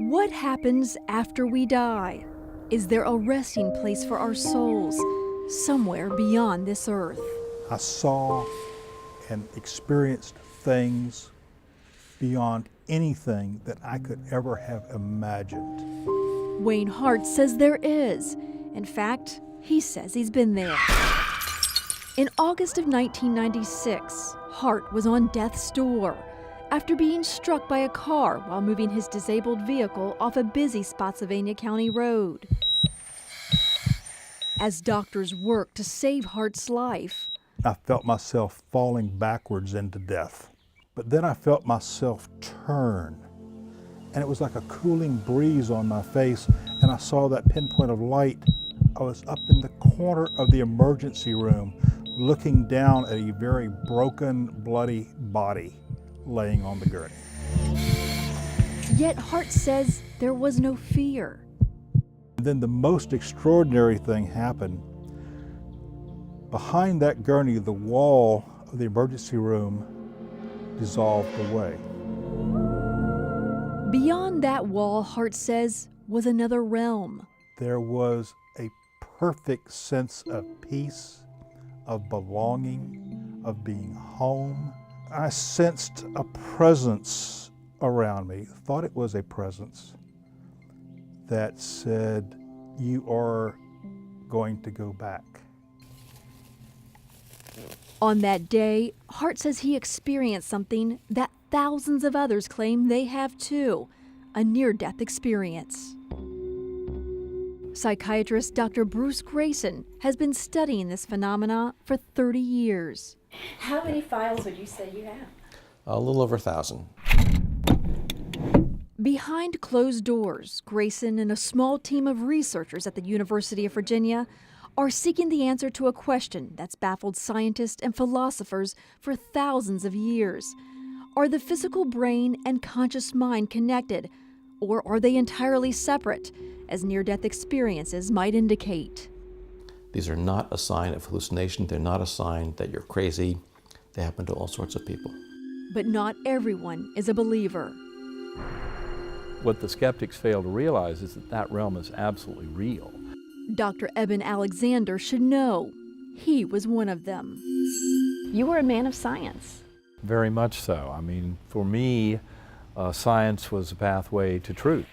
What happens after we die? Is there a resting place for our souls somewhere beyond this earth? I saw and experienced things beyond anything that I could ever have imagined. Wayne Hart says there is. In fact, he says he's been there. In August of 1996, Hart was on death's door after being struck by a car while moving his disabled vehicle off a busy Spotsylvania County road. As doctors worked to save Hart's life, I felt myself falling backwards into death. But then I felt myself turn, and it was like a cooling breeze on my face, and I saw that pinpoint of light. I was up in the corner of the emergency room, looking down at a very broken, bloody body laying on the gurney. Yet Hart says there was no fear. And then the most extraordinary thing happened. Behind that gurney, the wall of the emergency room dissolved away. Beyond that wall, Hart says, was another realm. There was a perfect sense of peace, of belonging, of being home. I sensed a presence around me, thought it was a presence that said, you are going to go back. On that day, Hart says he experienced something that thousands of others claim they have too, a near-death experience. Psychiatrist Dr. Bruce Grayson has been studying this phenomena for 30 years. How many files would you say you have? A little over 1,000. Behind closed doors, Grayson and a small team of researchers at the University of Virginia are seeking the answer to a question that's baffled scientists and philosophers for thousands of years. Are the physical brain and conscious mind connected, or are they entirely separate, as near-death experiences might indicate? These are not a sign of hallucination. They're not a sign that you're crazy. They happen to all sorts of people. But not everyone is a believer. What the skeptics fail to realize is that that realm is absolutely real. Dr. Eben Alexander should know. He was one of them. You were a man of science. Very much so. I mean, for me, science was a pathway to truth.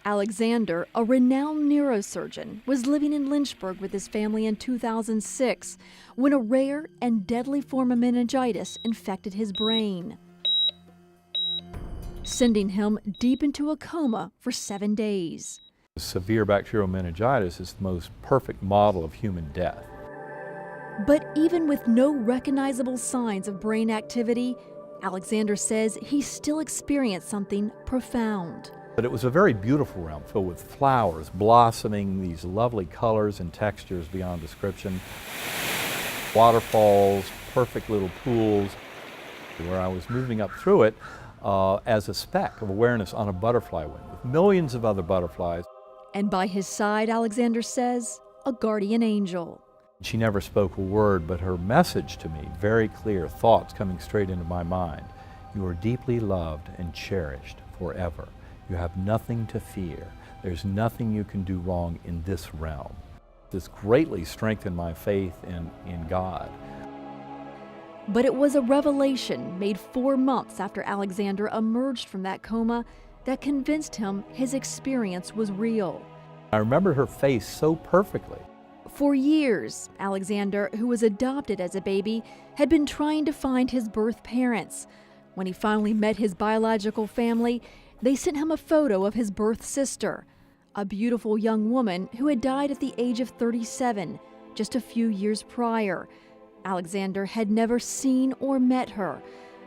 Alexander, a renowned neurosurgeon, was living in Lynchburg with his family in 2006 when a rare and deadly form of meningitis infected his brain, sending him deep into a coma for 7 days. Severe bacterial meningitis is the most perfect model of human death. But even with no recognizable signs of brain activity, Alexander says he still experienced something profound. But it was a very beautiful realm filled with flowers blossoming, these lovely colors and textures beyond description. Waterfalls, perfect little pools, where I was moving up through it as a speck of awareness on a butterfly wing with millions of other butterflies. And by his side, Alexander says, a guardian angel. She never spoke a word, but her message to me, very clear, thoughts coming straight into my mind. You are deeply loved and cherished forever. You have nothing to fear. There's nothing you can do wrong in this realm. This greatly strengthened my faith in God. But it was a revelation made 4 months after Alexander emerged from that coma that convinced him his experience was real. I remember her face so perfectly. For years, Alexander, who was adopted as a baby, had been trying to find his birth parents. When he finally met his biological family, they sent him a photo of his birth sister, a beautiful young woman who had died at the age of 37, just a few years prior. Alexander had never seen or met her,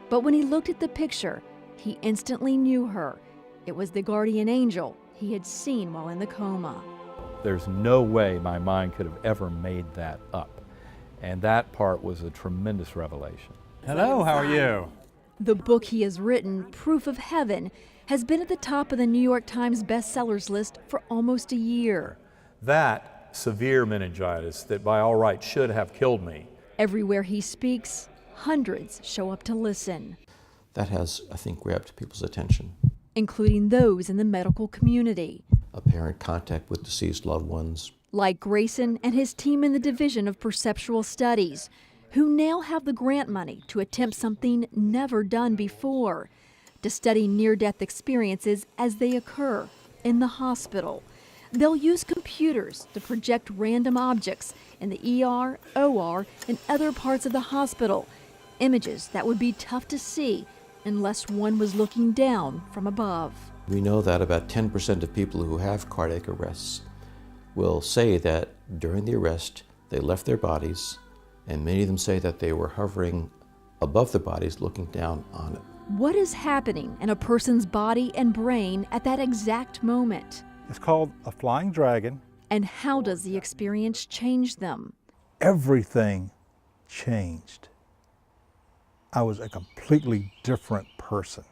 but when he looked at the picture, he instantly knew her. It was the guardian angel he had seen while in the coma. There's no way my mind could have ever made that up. And that part was a tremendous revelation. Hello, how are you? The book he has written, Proof of Heaven, has been at the top of the New York Times bestsellers list for almost a year. That severe meningitis that by all rights should have killed me. Everywhere he speaks, hundreds show up to listen, That has, I think, grabbed people's attention. including those in the medical community, Apparent contact with deceased loved ones, like Grayson and his team in the Division of Perceptual Studies, who now have the grant money to attempt something never done before, to study near-death experiences as they occur in the hospital. They'll use computers to project random objects in the ER, OR, and other parts of the hospital, images that would be tough to see unless one was looking down from above. we know that about 10% of people who have cardiac arrests will say that during the arrest they left their bodies, and many of them say that they were hovering above their bodies looking down on it. What is happening in a person's body and brain at that exact moment? It's called a flying dragon. And how does the experience change them? Everything changed. I was a completely different person.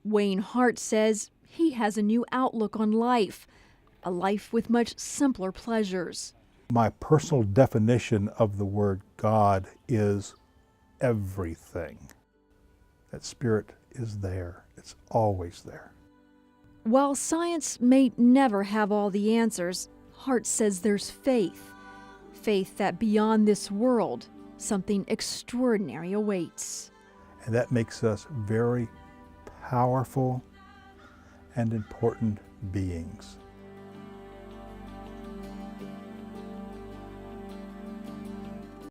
Wayne Hart says he has a new outlook on life, a life with much simpler pleasures. My personal definition of the word God is everything. That spirit is there. It's always there. While science may never have all the answers, Hart says there's faith. Faith that beyond this world, something extraordinary awaits. And that makes us very powerful and important beings.